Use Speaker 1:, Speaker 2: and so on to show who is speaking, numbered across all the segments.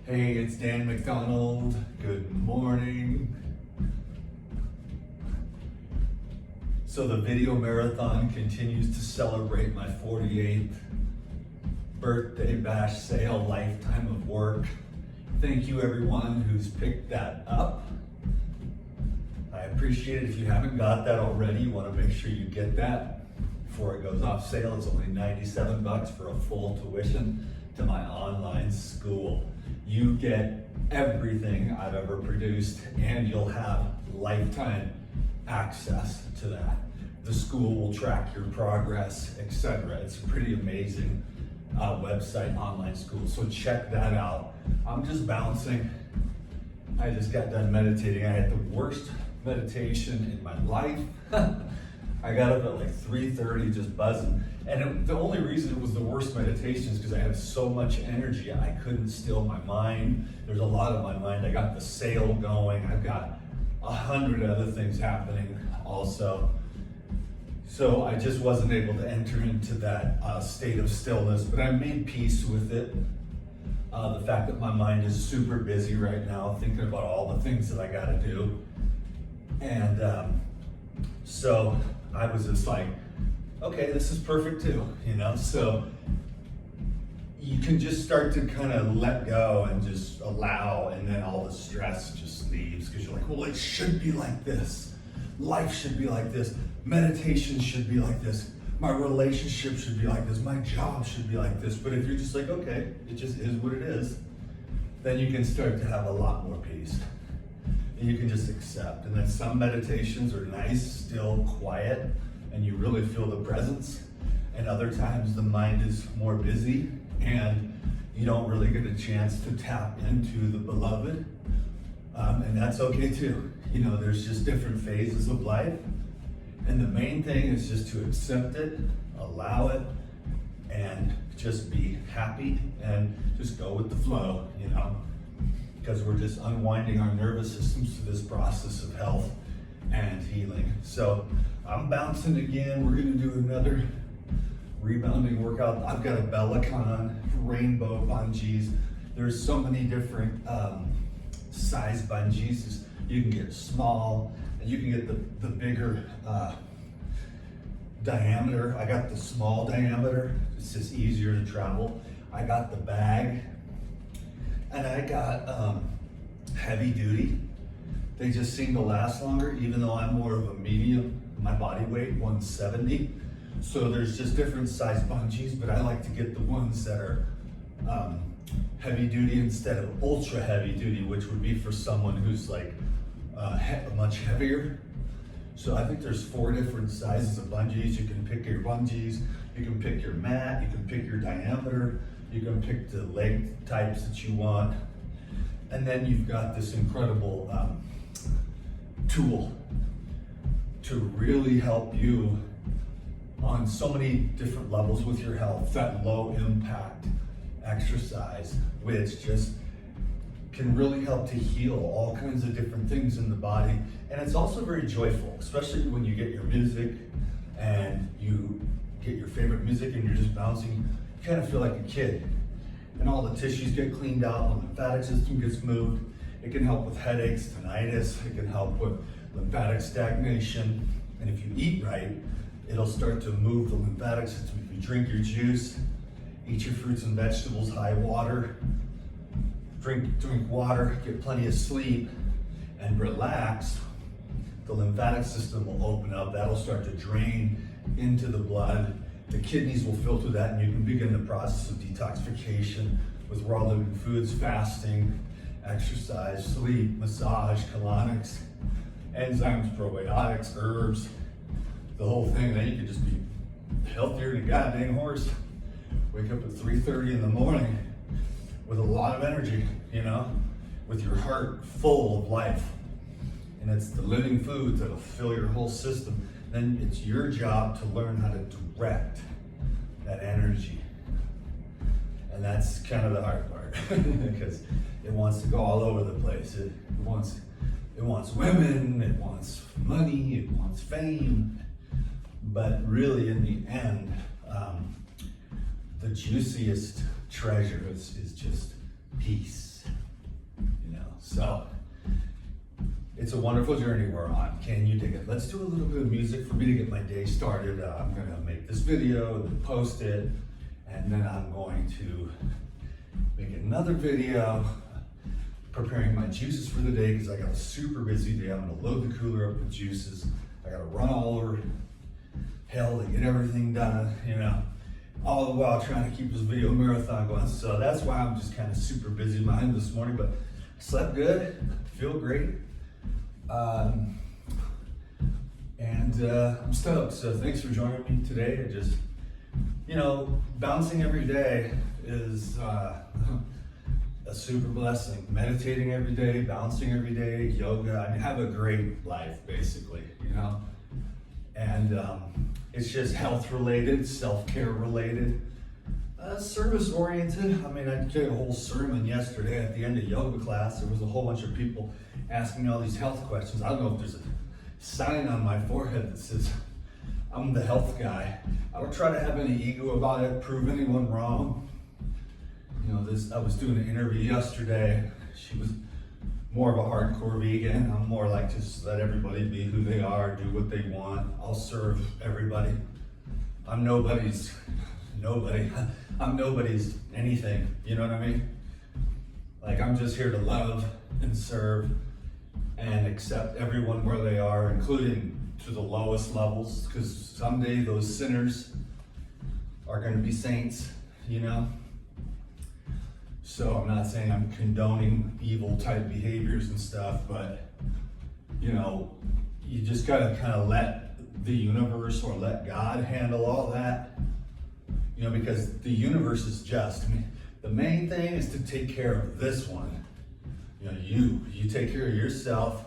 Speaker 1: Hey, it's Dan McDonald. Good morning. So the video marathon continues to celebrate my 48th birthday bash sale, lifetime of work. Thank you everyone who's picked that up. I appreciate it. If you haven't got that already, you want to make sure you get that before it goes off sale. It's only $97 for a full tuition to my online school. You get everything I've ever produced and you'll have lifetime access to that. The school will track your progress, etc. It's a pretty amazing website, online school, so check that out. I'm just bouncing. I just got done meditating. I had the worst meditation in my life. I got up at like 3:30 just buzzing. And the only reason it was the worst meditation is because I have so much energy. I couldn't still my mind. There's a lot of my mind. I got the sale going. I've got 100 other things happening also. So I just wasn't able to enter into that state of stillness, but I made peace with it. The fact that my mind is super busy right now, thinking about all the things that I gotta do. And so I was just like, okay, this is perfect too, you know? So you can just start to kind of let go and just allow, and then all the stress just leaves because you're like, well, it should be like this. Life should be like this. Meditation should be like this. My relationship should be like this. My job should be like this. But if you're just like, okay, it just is what it is, then you can start to have a lot more peace. And you can just accept. And then some meditations are nice, still, quiet, and you really feel the presence. And other times the mind is more busy and you don't really get a chance to tap into the beloved. And that's okay too. You know, there's just different phases of life. And the main thing is just to accept it, allow it, and just be happy and just go with the flow, you know, because we're just unwinding our nervous systems through this process of health and healing. So I'm bouncing again. We're gonna do another rebounding workout. I've got a Bellicon rainbow bungees. There's so many different size bungees. You can get small, and you can get the bigger diameter. I got the small diameter. It's just easier to travel. I got the bag, and I got heavy duty. They just seem to last longer, even though I'm more of a medium. My body weight, 170. So there's just different size bungees, but I like to get the ones that are heavy duty instead of ultra heavy duty, which would be for someone who's like much heavier. So I think there's 4 different sizes of bungees. You can pick your bungees, you can pick your mat, you can pick your diameter, you can pick the leg types that you want. And then you've got this incredible tool to really help you on so many different levels with your health. That low impact exercise, which just can really help to heal all kinds of different things in the body. And it's also very joyful, especially when you get your music and you get your favorite music and you're just bouncing. You kind of feel like a kid. And all the tissues get cleaned out, the lymphatic system gets moved. It can help with headaches, tinnitus. It can help with lymphatic stagnation. And if you eat right, it'll start to move the lymphatic system. If you drink your juice, eat your fruits and vegetables, high water, drink water, get plenty of sleep, and relax, the lymphatic system will open up. That'll start to drain into the blood. The kidneys will filter that, and you can begin the process of detoxification with raw living foods, fasting, exercise, sleep, massage, colonics, enzymes, probiotics, herbs, the whole thing. Then you can just be healthier than a goddamn horse. Wake up at 3:30 in the morning with a lot of energy, you know, with your heart full of life. And it's the living foods that'll fill your whole system. Then it's your job to learn how to direct that energy. And that's kind of the hard part because it wants to go all over the place. It wants women, it wants money, it wants fame. But really in the end, the juiciest treasure is just peace, you know? So it's a wonderful journey we're on. Can you dig it? Let's do a little bit of music for me to get my day started. I'm gonna make this video and then post it, and then I'm going to make another video preparing my juices for the day because I got a super busy day. I'm gonna load the cooler up with juices. I gotta run all over hell to get everything done, you know, all the while trying to keep this video marathon going. So that's why I'm just kind of super busy behind this morning, but I slept good, feel great. I'm stoked. So thanks for joining me today. Just, you know, bouncing every day is a super blessing. Meditating every day, bouncing every day, yoga. I mean, have a great life, basically, you know? And it's just health related, self-care related, service oriented. I mean, I did a whole sermon yesterday at the end of yoga class. There was a whole bunch of people asking me all these health questions. I don't know if there's a sign on my forehead that says I'm the health guy. I don't try to have any ego about it, prove anyone wrong. You know, I was doing an interview yesterday. She was more of a hardcore vegan. I'm more like just let everybody be who they are, do what they want. I'll serve everybody. I'm nobody's anything, you know what I mean? Like, I'm just here to love and serve and accept everyone where they are, including to the lowest levels, because someday those sinners are going to be saints, you know? So I'm not saying I'm condoning evil type behaviors and stuff, but, you know, you just gotta kind of let the universe or let God handle all that, you know, because the universe is just. I mean, the main thing is to take care of this one. You know, you take care of yourself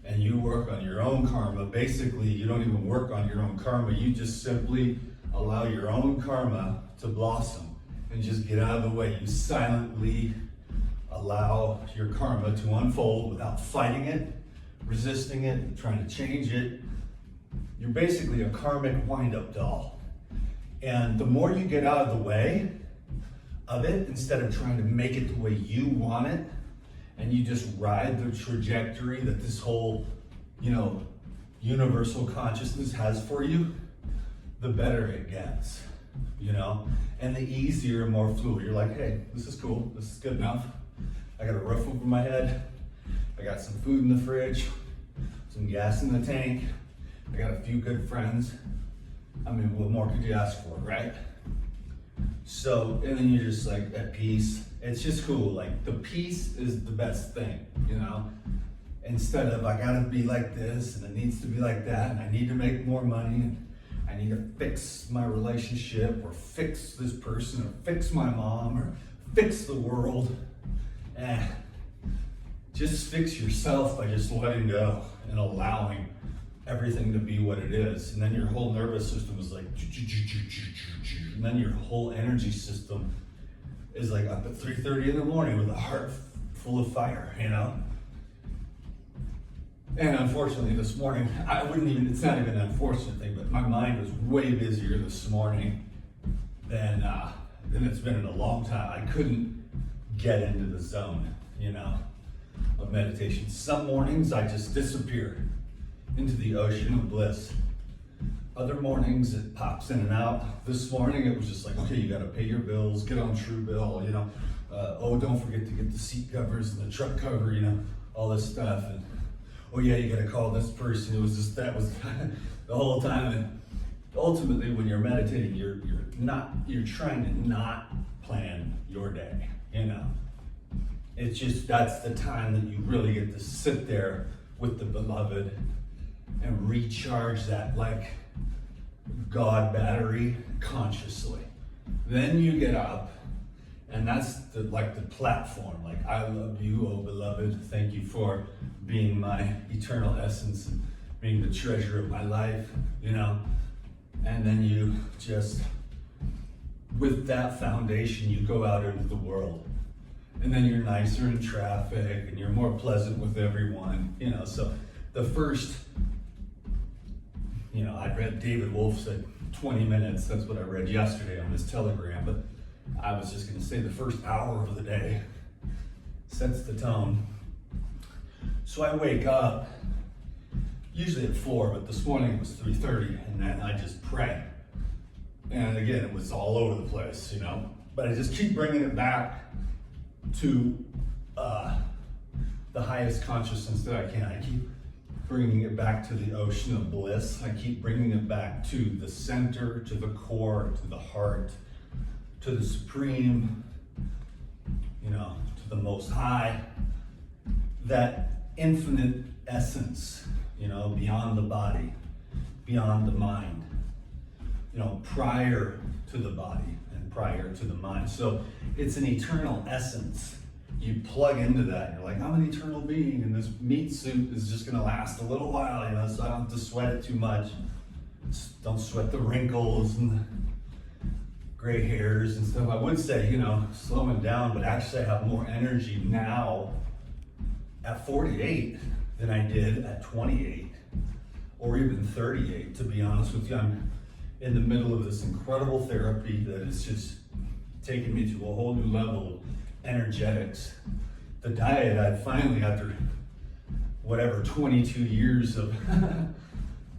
Speaker 1: and you work on your own karma. Basically, you don't even work on your own karma. You just simply allow your own karma to blossom and just get out of the way. You silently allow your karma to unfold without fighting it, resisting it, and trying to change it. You're basically a karmic wind-up doll. And the more you get out of the way of it, instead of trying to make it the way you want it, and you just ride the trajectory that this whole, you know, universal consciousness has for you, the better it gets, you know? And the easier and more fluid. You're like, hey, this is cool, this is good enough. I got a roof over my head, I got some food in the fridge, some gas in the tank, I got a few good friends. I mean, what more could you ask for, right? So, and then you're just like at peace. It's just cool. Like, the peace is the best thing, you know? Instead of, I gotta be like this and it needs to be like that and I need to make more money and I need to fix my relationship or fix this person or fix my mom or fix the world. Just fix yourself by just letting go and allowing everything to be what it is. And then your whole nervous system is like, and then your whole energy system is like up at 3:30 in the morning with a heart full of fire, you know? And unfortunately this morning, it's not even an unfortunate thing, but my mind was way busier this morning than it's been in a long time. I couldn't get into the zone, you know, of meditation. Some mornings I just disappear into the ocean of bliss. Other mornings it pops in and out. This morning it was just like, okay, you gotta pay your bills, get on Truebill, you know, don't forget to get the seat covers and the truck cover, you know, all this stuff. And oh yeah, you gotta call this person. It was just, that was the whole time. And ultimately when you're meditating, you're trying to not plan your day, you know. It's just, that's the time that you really get to sit there with the beloved and recharge that like God battery consciously. Then you get up, and that's the platform. Like, I love you, oh beloved. Thank you for being my eternal essence and being the treasure of my life, you know. And then you just, with that foundation, you go out into the world. And then you're nicer in traffic and you're more pleasant with everyone, you know. So the first, you know, I read David Wolf said 20 minutes. That's what I read yesterday on his Telegram. But I was just going to say the first hour of the day sets the tone. So I wake up, usually at 4, but this morning it was 3:30, and then I just pray. And again, it was all over the place, you know, but I just keep bringing it back to the highest consciousness that I can. I keep bringing it back to the ocean of bliss. I keep bringing it back to the center, to the core, to the heart, to the supreme, you know, to the most high, that infinite essence, you know, beyond the body, beyond the mind, you know, prior to the body and prior to the mind. So it's an eternal essence. You plug into that, and you're like, I'm an eternal being, and this meat suit is just gonna last a little while, you know, so I don't have to sweat it too much. Just don't sweat the wrinkles and the gray hairs and stuff. I would say, you know, slowing down, but actually I have more energy now at 48 than I did at 28 or even 38, to be honest with you. I'm in the middle of this incredible therapy that is just taking me to a whole new level of energetics. The diet, I finally, after whatever 22 years of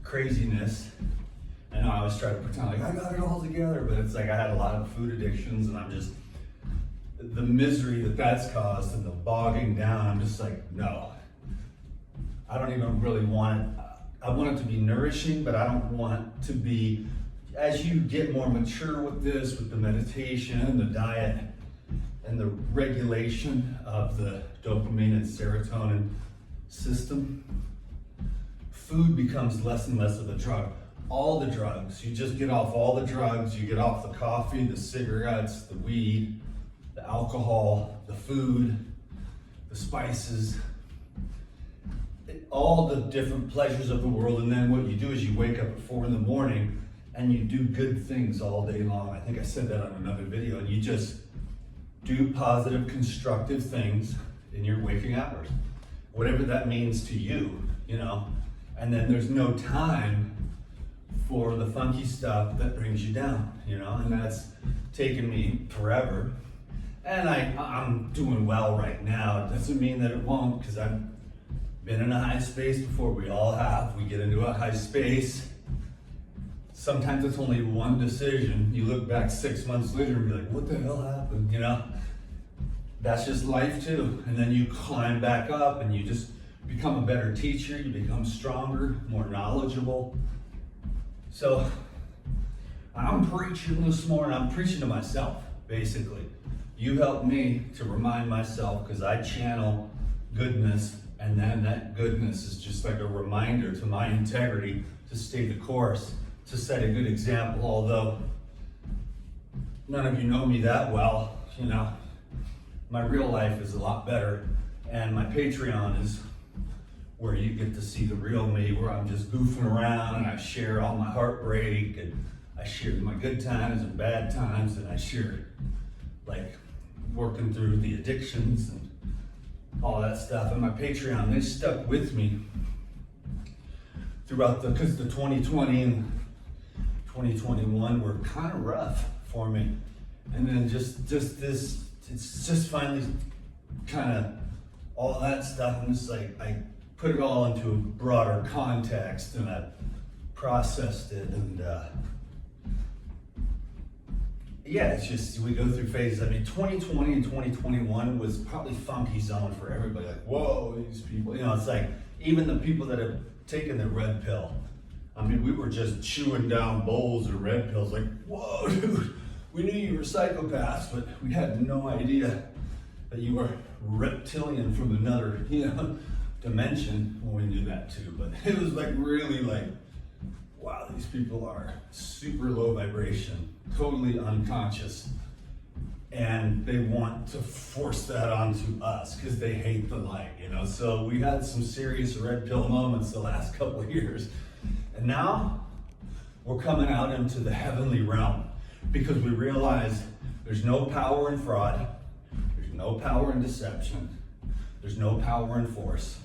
Speaker 1: craziness, I know I always try to pretend like I got it all together, but it's like I had a lot of food addictions, and I'm just, the misery that that's caused and the bogging down, I'm just like, no, I don't even really want it. I want it to be nourishing, but I don't want it to be, as you get more mature with this, with the meditation and the diet and the regulation of the dopamine and serotonin system, food becomes less and less of a drug. All the drugs, you just get off all the drugs, you get off the coffee, the cigarettes, the weed, the alcohol, the food, the spices, all the different pleasures of the world. And then what you do is you wake up at 4 in the morning and you do good things all day long. I think I said that on another video. And you just do positive, constructive things in your waking hours, whatever that means to you, you know. And then there's no time for the funky stuff that brings you down, you know. And that's taken me forever. And I'm doing well right now. It doesn't mean that it won't, because I've been in a high space before. We all have. We get into a high space. Sometimes it's only one decision. You look back 6 months later and be like, what the hell happened, you know? That's just life too. And then you climb back up and you just become a better teacher. You become stronger, more knowledgeable. So I'm preaching this morning. I'm preaching to myself, basically. You help me to remind myself, because I channel goodness, and then that goodness is just like a reminder to my integrity to stay the course, to set a good example. Although none of you know me that well, you know, my real life is a lot better, and my Patreon is where you get to see the real me, where I'm just goofing around and I share all my heartbreak, and I share my good times and bad times, and I share like working through the addictions and all that stuff. And my Patreon, they stuck with me throughout because the 2020 and 2021 were kind of rough for me. And then just this, it's just finally kind of all that stuff. And it's like, I put it all into a broader context and I processed it. And yeah, it's just, we go through phases. I mean, 2020 and 2021 was probably funky zone for everybody. Like, whoa, these people, you know, it's like, even the people that have taken the red pill. I mean, we were just chewing down bowls of red pills, like, whoa, dude, we knew you were psychopaths, but we had no idea that you were reptilian from another, you know, dimension. Well, we knew that too, but it was like really like, wow, these people are super low vibration, totally unconscious, and they want to force that onto us because they hate the light, you know. So we had some serious red pill moments the last couple of years, and now we're coming out into the heavenly realm because we realize there's no power in fraud, there's no power in deception, there's no power in force.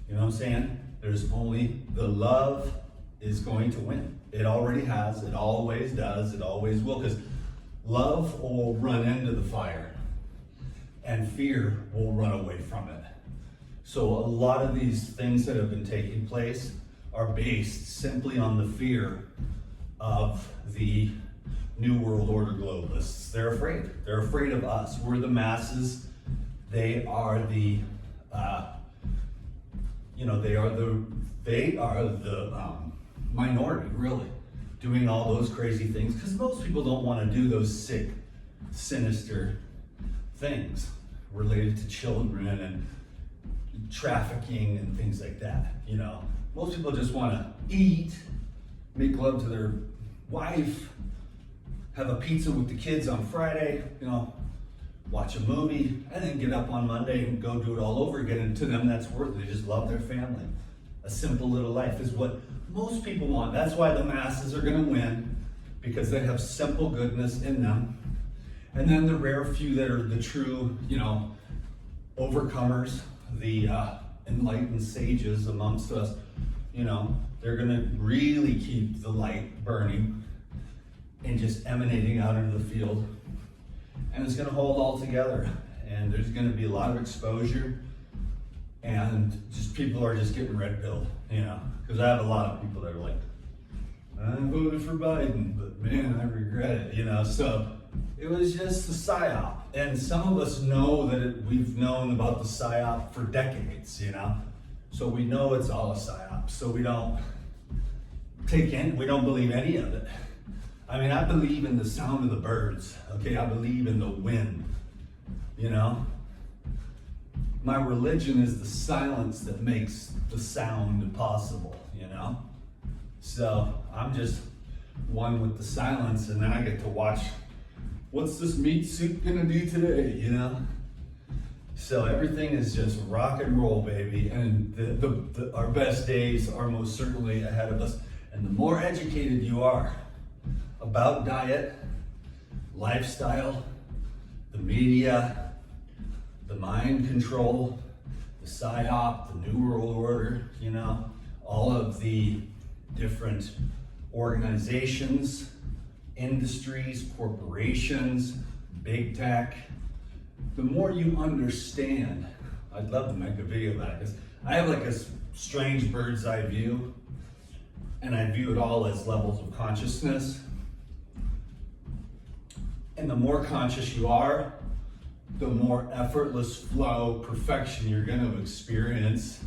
Speaker 1: You know what I'm saying? There's only the love is going to win. It already has, it always does, it always will, because love will run into the fire. and fear will run away from it. So a lot of these things that have been taking place are based simply on the fear of the New World Order globalists. They're afraid. They're afraid of us. We're the masses. They are the, they are the minority, really, doing all those crazy things, because most people don't want to do those sick, sinister things related to children and trafficking and things like that. You know, most people just want to eat, make love to their wife, have a pizza with the kids on Friday, you know, watch a movie, and then get up on Monday and go do it all over again. And to them, that's worth it. They just love their family. A simple little life is what most people want. That's why the masses are going to win, because they have simple goodness in them. And then the rare few that are the true, you know, overcomers, the enlightened sages amongst us, you know, they're going to really keep the light burning and just emanating out into the field. And it's going to hold all together. And there's going to be a lot of exposure. And just people are just getting red pilled, you know. Because I have a lot of people that are like, I voted for Biden, but man, I regret it, you know. So it was just a psyop. And some of us know that we've known about the psyop for decades, you know. So we know it's all a psyop. So we don't we don't believe any of it. I mean, I believe in the sound of the birds, okay? I believe in the wind, you know? My religion is the silence that makes the sound possible, you know? So I'm just one with the silence, and then I get to watch, what's this meat soup gonna do today, you know? So everything is just rock and roll, baby, and our best days are most certainly ahead of us. And the more educated you are about diet, lifestyle, the media, the mind control, the PSYOP, the New World Order, you know, all of the different organizations, industries, corporations, big tech, the more you understand. I'd love to make a video about it, because I have like a strange bird's eye view, and I view it all as levels of consciousness. And the more conscious you are, the more effortless flow, perfection you're going to experience.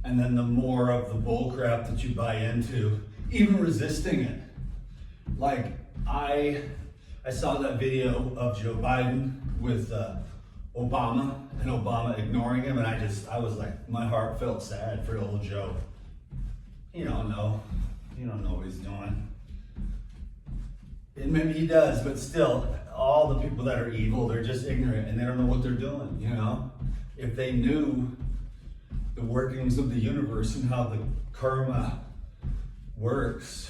Speaker 1: And then the more of the bull crap that you buy into, even resisting it. Like, I saw that video of Joe Biden with Obama, and Obama ignoring him, and I was like, my heart felt sad for old Joe. You don't know what he's doing. And maybe he does, but still, all the people that are evil, they're just ignorant and they don't know what they're doing, you know? If they knew the workings of the universe and how the karma works,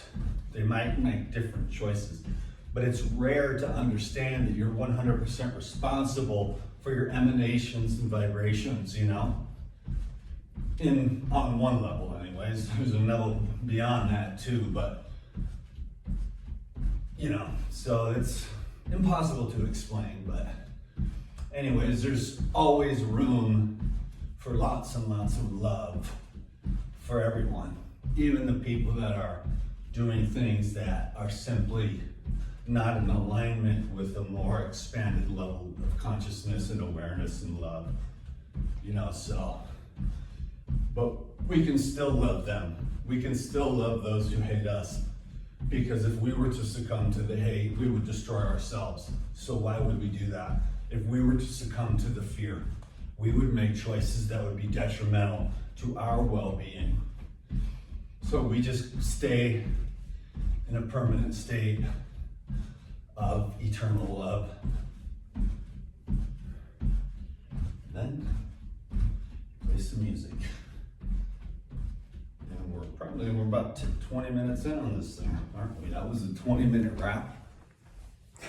Speaker 1: they might make different choices. But it's rare to understand that you're 100% responsible for your emanations and vibrations, you know? On one level anyways, there's a level beyond that too, but you know, so it's impossible to explain, but anyways, there's always room for lots and lots of love for everyone, even the people that are doing things that are simply not in alignment with a more expanded level of consciousness and awareness and love, you know, so, but we can still love them. We can still love those who hate us. Because if we were to succumb to the hate, we would destroy ourselves. So why would we do that? If we were to succumb to the fear, we would make choices that would be detrimental to our well-being. So we just stay in a permanent state of eternal love. Then play some music. We're about 20 minutes in on this thing, aren't we? That was a 20-minute wrap.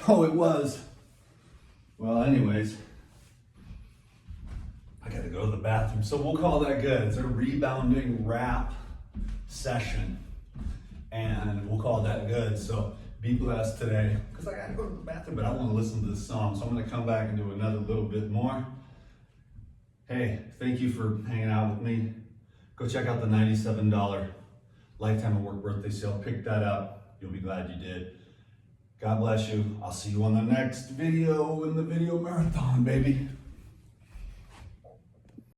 Speaker 1: Oh, it was. Well, anyways, I gotta go to the bathroom, so we'll call that good. It's a rebounding rap session, and we'll call that good. So Be blessed today. Because I gotta go to the bathroom, but I want to listen to this song. So I'm gonna come back and do another little bit more. Hey, thank you for hanging out with me. Go check out the $97 Lifetime of Work birthday sale. Pick that up. You'll be glad you did. God bless you. I'll see you on the next video in the video marathon, baby.